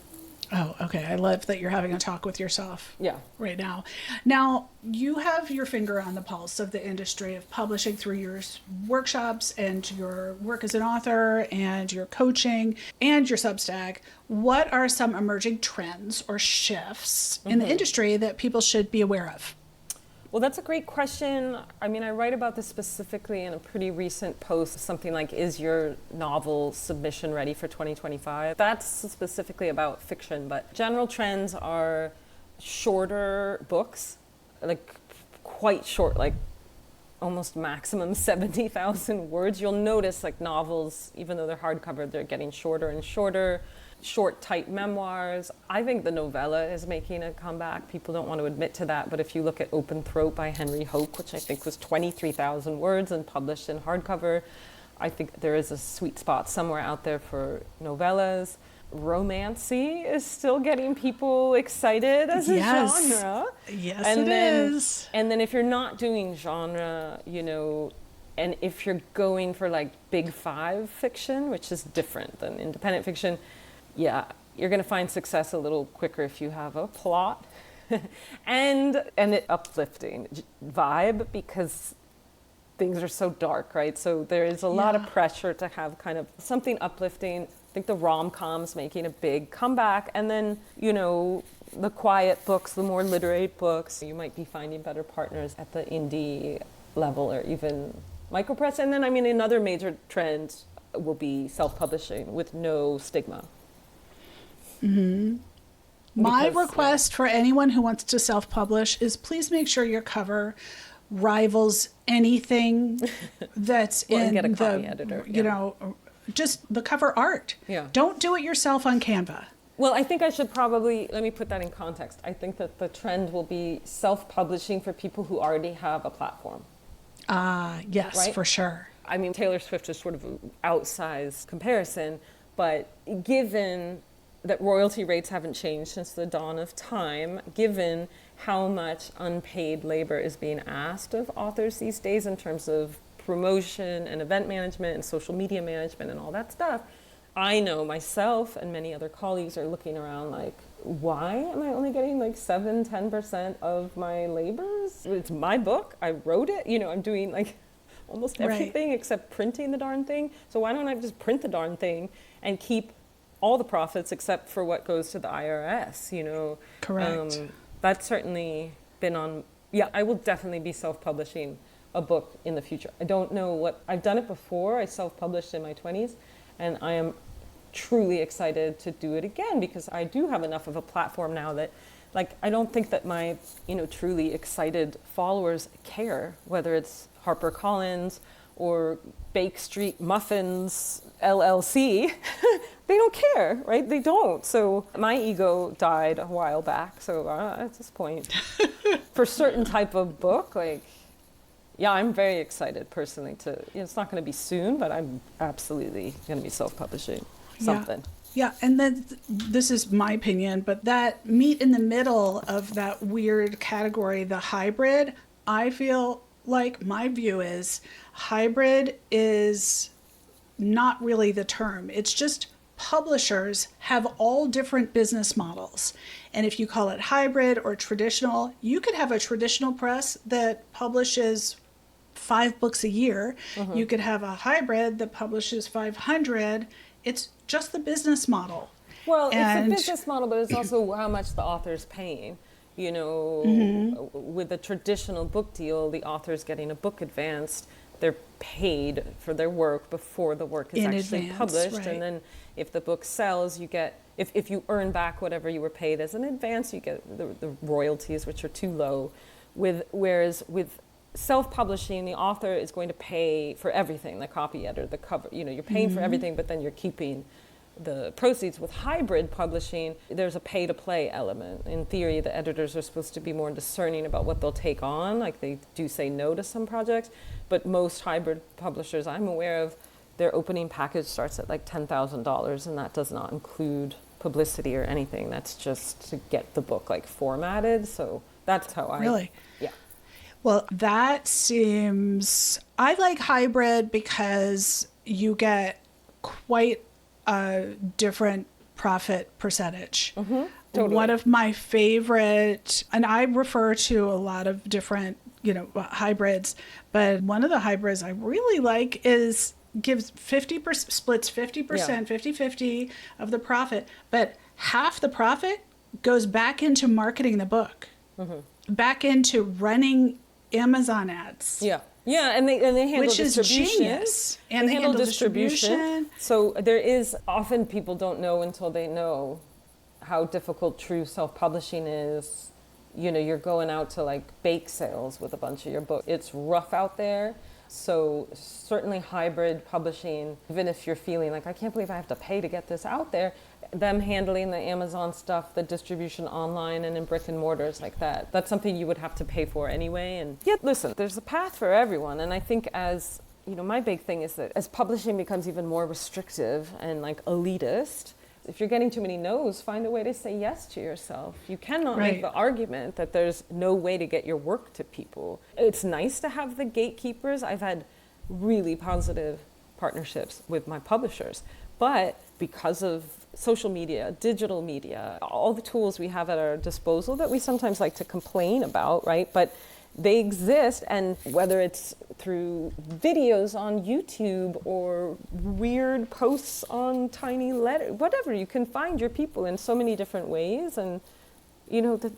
Oh, okay. I love that you're having a talk with yourself right now. Now, you have your finger on the pulse of the industry of publishing through your workshops and your work as an author and your coaching and your Substack. What are some emerging trends or shifts in the industry that people should be aware of? Well, that's a great question. I mean, I write about this specifically in a pretty recent post, something like, is your novel submission ready for 2025? That's specifically about fiction, but general trends are shorter books, like quite short, like almost maximum 70,000 words. You'll notice like novels, even though they're hardcover, they're getting shorter and shorter. Short, tight memoirs. I think the novella is making a comeback. People don't want to admit to that, but if you look at Open Throat by Henry Hoke, which I think was 23,000 words and published in hardcover, I think there is a sweet spot somewhere out there for novellas. Romancy is still getting people excited as a genre. Yes, and it is. And then if you're not doing genre, you know, and if you're going for like big five fiction, which is different than independent fiction, you're going to find success a little quicker if you have a plot and an uplifting vibe, because things are so dark, right? So there is a lot of pressure to have kind of something uplifting. I think the rom-com's making a big comeback, and then, you know, the quiet books, the more literate books, you might be finding better partners at the indie level or even micropress. And then, I mean, another major trend will be self-publishing with no stigma. My request for anyone who wants to self-publish is please make sure your cover rivals anything that's in get a the copy editor, you know, just the cover art. Don't do it yourself on Canva. Well, I think I should probably, let me put that in context. I think that the trend will be self-publishing for people who already have a platform. Yes, right? For sure. I mean, Taylor Swift is sort of an outsized comparison, but given that royalty rates haven't changed since the dawn of time, given how much unpaid labor is being asked of authors these days in terms of promotion and event management and social media management and all that stuff, I know myself and many other colleagues are looking around like, why am I only getting like 10% of my labors? It's my book. I wrote it. I'm doing like almost everything except printing the darn thing. So why don't I just print the darn thing and keep all the profits except for what goes to the IRS? Correct. That's certainly been on. Yeah, I will definitely be self-publishing a book in the future. I don't know what, I've done it before. I self-published in my 20s, and I am truly excited to do it again because I do have enough of a platform now that, like, I don't think that my, truly excited followers care whether it's HarperCollins or Bake Street Muffins LLC. They don't care, right? They don't. So my ego died a while back. So at this point, for certain type of book, like, yeah, I'm very excited personally to, it's not going to be soon, but I'm absolutely going to be self-publishing something. Yeah, and then this is my opinion, but that meet in the middle of that weird category, the hybrid, I feel like my view is hybrid is not really the term. It's just publishers have all different business models. And if you call it hybrid or traditional, you could have a traditional press that publishes 5 books a year. Mm-hmm. You could have a hybrid that publishes 500. It's just the business model. Well, it's a business model, but it's also how much the author's paying. Mm-hmm. With a traditional book deal, the author's getting a book advanced. They're paid for their work before the work is actually published. Right. And then if the book sells, you get, if you earn back whatever you were paid as an advance, you get the royalties, which are too low. Whereas with self-publishing, the author is going to pay for everything, the copy editor, the cover, you're paying mm-hmm. for everything, but then you're keeping the proceeds. With hybrid publishing, there's a pay-to-play element. In theory, the editors are supposed to be more discerning about what they'll take on, like they do say no to some projects, but most hybrid publishers I'm aware of, their opening package starts at like $10,000, and that does not include publicity or anything. That's just to get the book like formatted. So that's how Really? Yeah. Well, that seems, I like hybrid because you get quite a different profit percentage. Mm-hmm. Totally. One of my favorite, and I refer to a lot of different, hybrids, but one of the hybrids I really like is gives 50%, splits 50%, 50-50 of the profit, but half the profit goes back into marketing the book, mm-hmm. back into running Amazon ads. Yeah, and they handle which distribution. Is genius. And they handle distribution. So there is, often people don't know until they know how difficult true self-publishing is. You're going out to like bake sales with a bunch of your books. It's rough out there. So certainly hybrid publishing, even if you're feeling like, I can't believe I have to pay to get this out there, them handling the Amazon stuff, the distribution online and in brick and mortars like that, that's something you would have to pay for anyway. And yet, listen, there's a path for everyone. And I think as, my big thing is that as publishing becomes even more restrictive and like elitist, if you're getting too many no's, find a way to say yes to yourself. You cannot make the argument that there's no way to get your work to people. It's nice to have the gatekeepers. I've had really positive partnerships with my publishers, but because of social media, digital media, all the tools we have at our disposal that we sometimes like to complain about, right? But they exist, and whether it's through videos on YouTube or weird posts on tiny letters, whatever, you can find your people in so many different ways. And the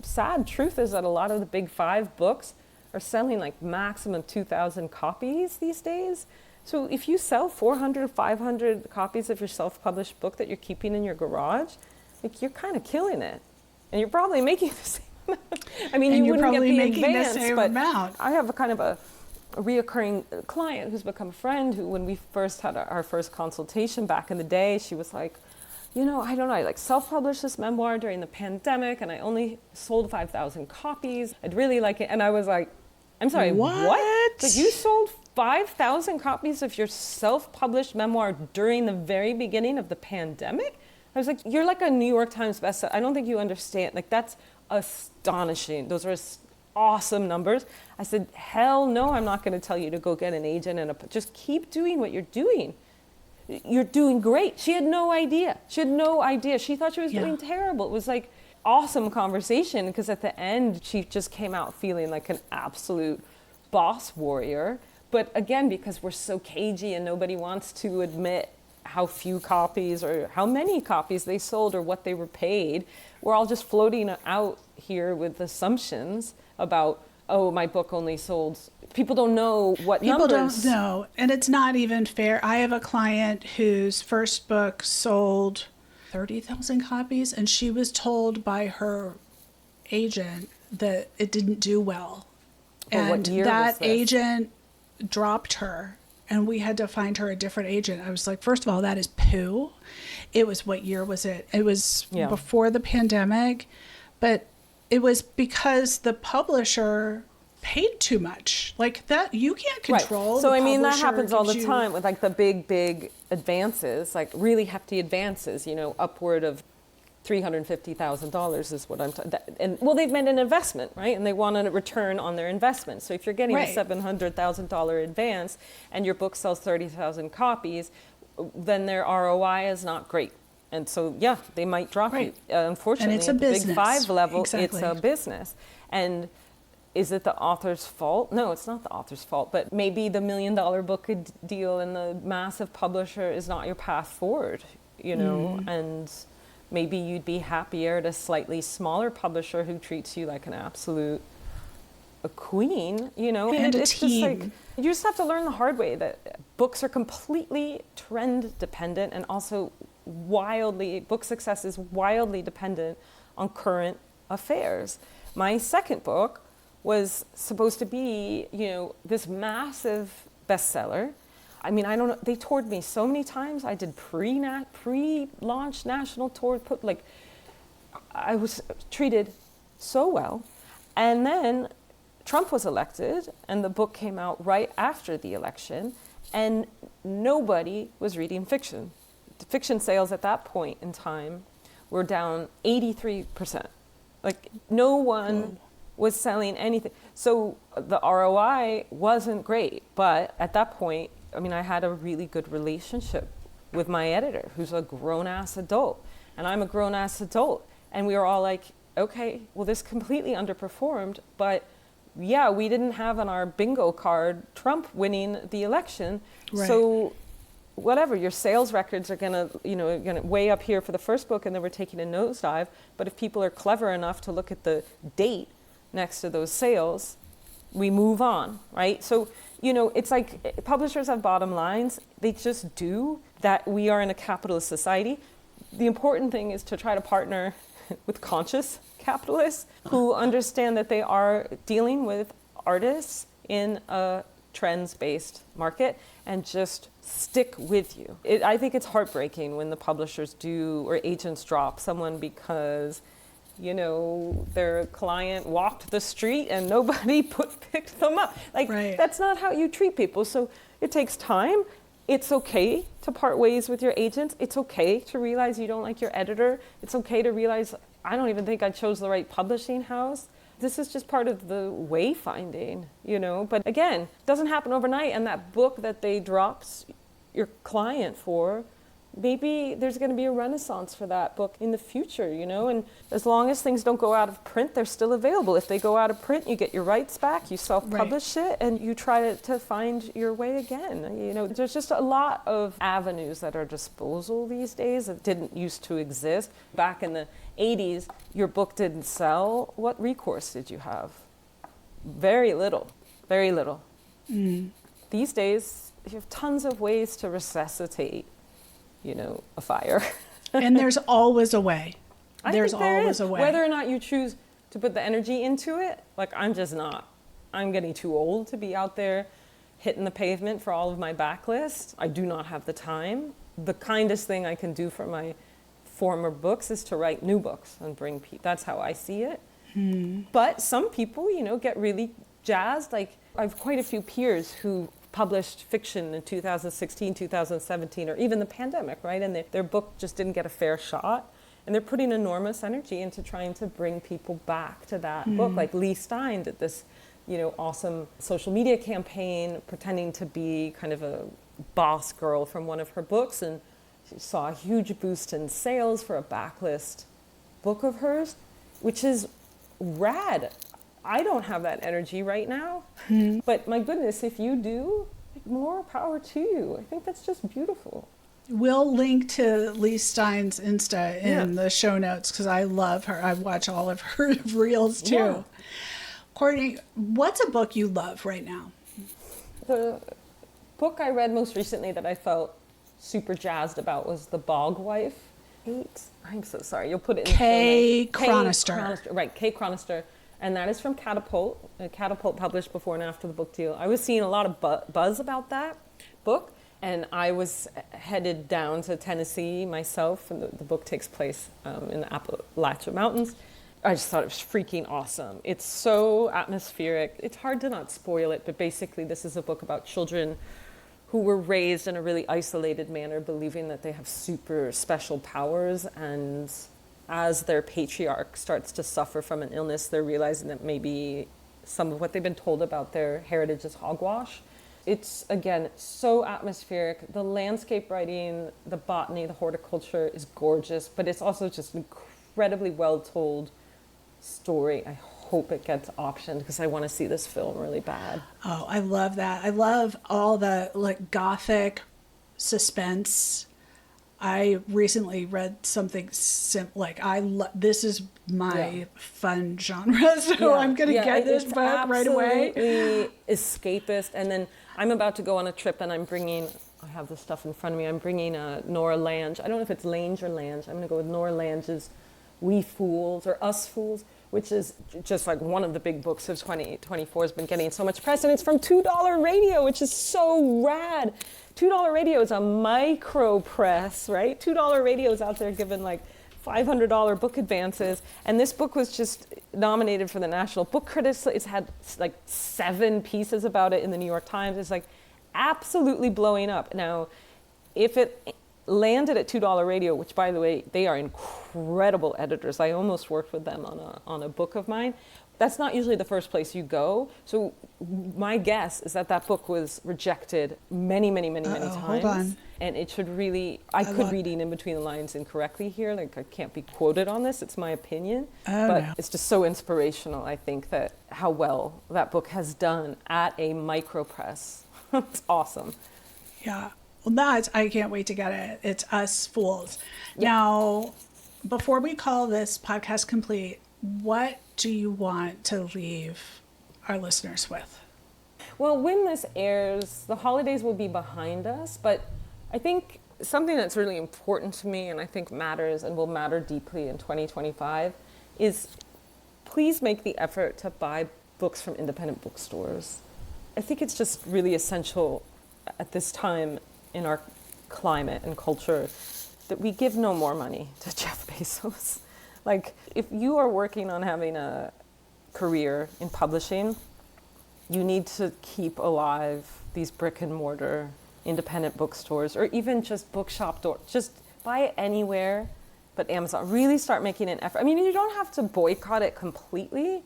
sad truth is that a lot of the big 5 books are selling like maximum 2,000 copies these days. So if you sell 400, 500 copies of your self-published book that you're keeping in your garage, like, you're kind of killing it, and you're probably making the same. I mean, you wouldn't get the advance, but amount. I have a kind of a reoccurring client who's become a friend who, when we first had our first consultation back in the day, she was like, I don't know, I like self-published this memoir during the pandemic and I only sold 5,000 copies. I'd really like it. And I was like, I'm sorry, what? Like, you sold 5,000 copies of your self-published memoir during the very beginning of the pandemic? I was like, you're like a New York Times bestseller. I don't think you understand. Like, that's astonishing. Those are awesome numbers. I said, hell no, I'm not going to tell you to go get an agent and just keep doing what you're doing. you're doing great. She had no idea. She thought she was doing terrible. It was like awesome conversation, because at the end she just came out feeling like an absolute boss warrior. But again, because we're so cagey and nobody wants to admit how few copies or how many copies they sold or what they were paid, we're all just floating out here with assumptions about, oh, my book only sold. People don't know what People numbers. don't know. And it's not even fair. I have a client whose first book sold 30,000 copies, and she was told by her agent that it didn't do well. Well, and that agent dropped her, and we had to find her a different agent. I was like, first of all, that is poo. It was, what year was it? It was before the pandemic, but it was because the publisher paid too much. Like that, you can't control. Right. So I mean, that happens all the time with like the big advances, like really hefty advances, you know, upward of $350,000 is what I'm talking. And well, they've made an investment, right? And they want a return on their investment. So if you're getting a $700,000 advance and your book sells 30,000 copies, then their ROI is not great. And so, yeah, they might drop you. Unfortunately, and it's a at the business. Big Five level, Exactly. It's a business. And is it the author's fault? No, it's not the author's fault. But maybe the $1 million book deal and the massive publisher is not your path forward, you know? And maybe you'd be happier at a slightly smaller publisher who treats you like an absolute a queen, you know? And it's team. just like, you just have to learn the hard way that books are completely trend dependent, and also book success is wildly dependent on current affairs. My second book was supposed to be, you know, this massive bestseller. I mean, I don't know, they toured me so many times. I did pre-launch national tour, I was treated so well. And then Trump was elected, and the book came out right after the election, and nobody was reading fiction. The fiction sales at that point in time were down 83%. Like, no one was selling anything. So the ROI wasn't great, but at that point, I mean, I had a really good relationship with my editor, who's a grown-ass adult, and I'm a grown-ass adult. And we were all like, okay, well, this completely underperformed, but yeah, we didn't have on our bingo card Trump winning the election. Right. So whatever, your sales records are gonna way up here for the first book, and then we're taking a nosedive. But if people are clever enough to look at the date next to those sales, we move on, right? So, you know, it's like publishers have bottom lines. They just do. That we are in a capitalist society. The important thing is to try to partner with conscious capitalists who understand that they are dealing with artists in a trends-based market, and just stick with you. I think it's heartbreaking when the publishers do, or agents drop someone because, you know, their client walked the street and nobody picked them up. Like, that's not how you treat people. So it takes time. It's okay to part ways with your agents. It's okay to realize you don't like your editor. It's okay to realize, I don't even think I chose the right publishing house. This is just part of the wayfinding, you know? But again, it doesn't happen overnight. And that book that they dropped your client for, maybe there's going to be a renaissance for that book in the future, you know? And as long as things don't go out of print, they're still available. If they go out of print, you get your rights back, you self-publish it, and you try to find your way again. You know, there's just a lot of avenues that are disposal these days that didn't used to exist. Back in the 80s, your book didn't sell. What recourse did you have? Very little, very little. These days, you have tons of ways to resuscitate, you know, a fire. And there's always a way. There's always a way. Whether or not you choose to put the energy into it, like, I'm just not. I'm getting too old to be out there hitting the pavement for all of my backlist. I do not have the time. The kindest thing I can do for my former books is to write new books and bring people. That's how I see it. But some people, you know, get really jazzed. Like, I have quite a few peers who published fiction in 2016, 2017, or even the pandemic, right? And their book just didn't get a fair shot. And they're putting enormous energy into trying to bring people back to that book. Like Lee Stein did this, you know, awesome social media campaign pretending to be kind of a boss girl from one of her books, and she saw a huge boost in sales for a backlist book of hers, which is rad. I don't have that energy right now, but my goodness, if you do, more power to you. I think that's just beautiful. We'll link to Lee Stein's Insta in the show notes because I love her. I watch all of her reels too. Yeah. Courtney, what's a book you love right now? The book I read most recently that I felt super jazzed about was The Bog Wife. I'm so sorry. You'll put it in Kay Chronister. Right, Kay Chronister. And that is from Catapult. Catapult published before and after the book deal. I was seeing a lot of buzz about that book, and I was headed down to Tennessee myself, and the book takes place in the Appalachian Mountains. I just thought it was freaking awesome. It's so atmospheric. It's hard to not spoil it, but basically this is a book about children who were raised in a really isolated manner, believing that they have super special powers, and as their patriarch starts to suffer from an illness, they're realizing that maybe some of what they've been told about their heritage is hogwash. It's, again, so atmospheric. The landscape writing, the botany, the horticulture is gorgeous, but it's also just an incredibly well-told story. I hope it gets optioned because I want to see this film really bad. Oh, I love that. I love all the gothic suspense. I recently read something this is my fun genre, so I'm going to get this book right away. Absolutely escapist. And then I'm about to go on a trip, and I have this stuff in front of me. I'm bringing Nora Lange. I don't know if it's Lange or Lange. I'm going to go with Nora Lange's We Fools or Us Fools, which is just one of the big books of 2024 has been getting so much press, and it's from $2 Radio, which is so rad. $2 Radio is a micro press, right? $2 Radio is out there giving $500 book advances, and this book was just nominated for the National Book Critics. It's had 7 pieces about it in the New York Times. It's absolutely blowing up. Now, if it landed at $2 Radio, which, by the way, they are incredible editors. I almost worked with them on a book of mine. That's not usually the first place you go. So my guess is that book was rejected many, many, many, many times. Hold on. And it should really, I could reading in between the lines incorrectly here. I can't be quoted on this. It's my opinion. But it's just so inspirational, I think, that how well that book has done at a micro press. It's awesome. Yeah. Well, I can't wait to get it. It's Us Fools. Yep. Now, before we call this podcast complete, what do you want to leave our listeners with? Well, when this airs, the holidays will be behind us, but I think something that's really important to me and I think matters and will matter deeply in 2025 is please make the effort to buy books from independent bookstores. I think it's just really essential at this time in our climate and culture that we give no more money to Jeff Bezos. If you are working on having a career in publishing, you need to keep alive these brick and mortar independent bookstores, or even just bookshop doors. Just buy it anywhere but Amazon. Really start making an effort. I mean, you don't have to boycott it completely.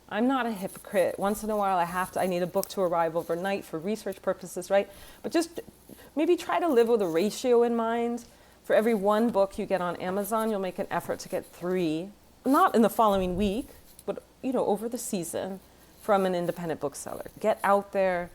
I'm not a hypocrite. Once in a while I need a book to arrive overnight for research purposes, right? But just maybe try to live with a ratio in mind. For every 1 book you get on Amazon, you'll make an effort to get 3, not in the following week, but over the season from an independent bookseller. Get out there,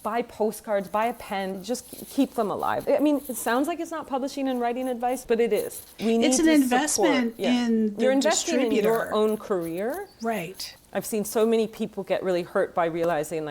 buy postcards, buy a pen, just keep them alive. I mean, it sounds like it's not publishing and writing advice, but it is. It's an investment in the You're investing distributor. in your own career. Right. I've seen so many people get really hurt by realizing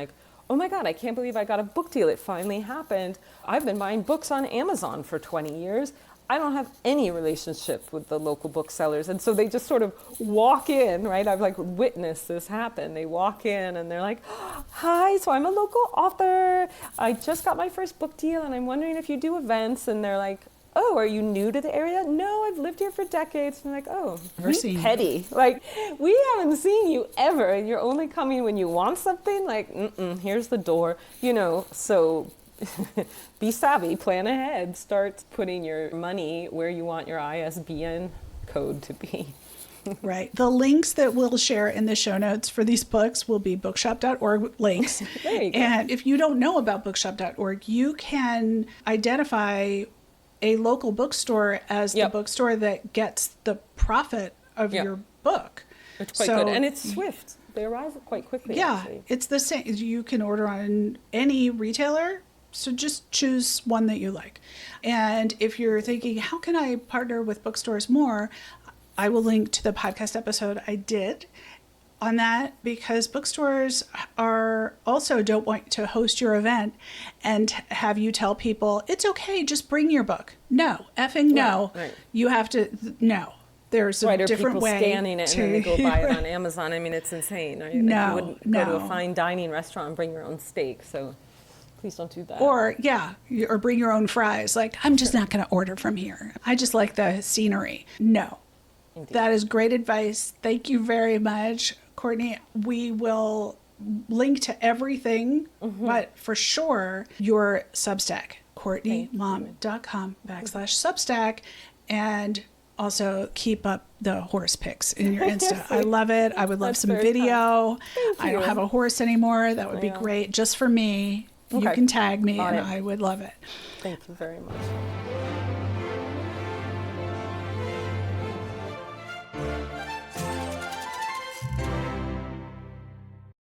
oh my God, I can't believe I got a book deal. It finally happened. I've been buying books on Amazon for 20 years. I don't have any relationship with the local booksellers. And so they just sort of walk in, right? I've witnessed this happen. They walk in and they're like, hi, so I'm a local author. I just got my first book deal and I'm wondering if you do events. And they're like, oh, are you new to the area? No, I've lived here for decades. And they're like, oh, you're petty. We haven't seen you ever. And you're only coming when you want something. Here's the door, so be savvy, plan ahead, start putting your money where you want your ISBN code to be. Right. The links that we'll share in the show notes for these books will be bookshop.org links. There you go. And if you don't know about bookshop.org, you can identify a local bookstore as the bookstore that gets the profit of your book. It's quite good. And it's swift. They arrive quite quickly. Yeah, actually. it's the same. You can order on any retailer, so just choose one that you like. And if you're thinking, how can I partner with bookstores more? I will link to the podcast episode I did on that, because bookstores are also don't want to host your event and have you tell people, it's okay, just bring your book. No, effing no. Right. You have to, no. There's a different way. Or people scanning it and then they go buy it on Amazon. I mean, it's insane. Right? No, you wouldn't go to a fine dining restaurant and bring your own steak. So please don't do that. Or bring your own fries. Like, I'm just not going to order from here. I just like the scenery. No. Indeed. That is great advice. Thank you very much, Courtney. We will link to everything, but for sure, your Substack, CourtneyMaum.com/Substack, and also keep up the horse pics in your Insta. I love it. I would love some video. I don't have a horse anymore. That would be great just for me. You can tag me and I would love it. Thank you very much.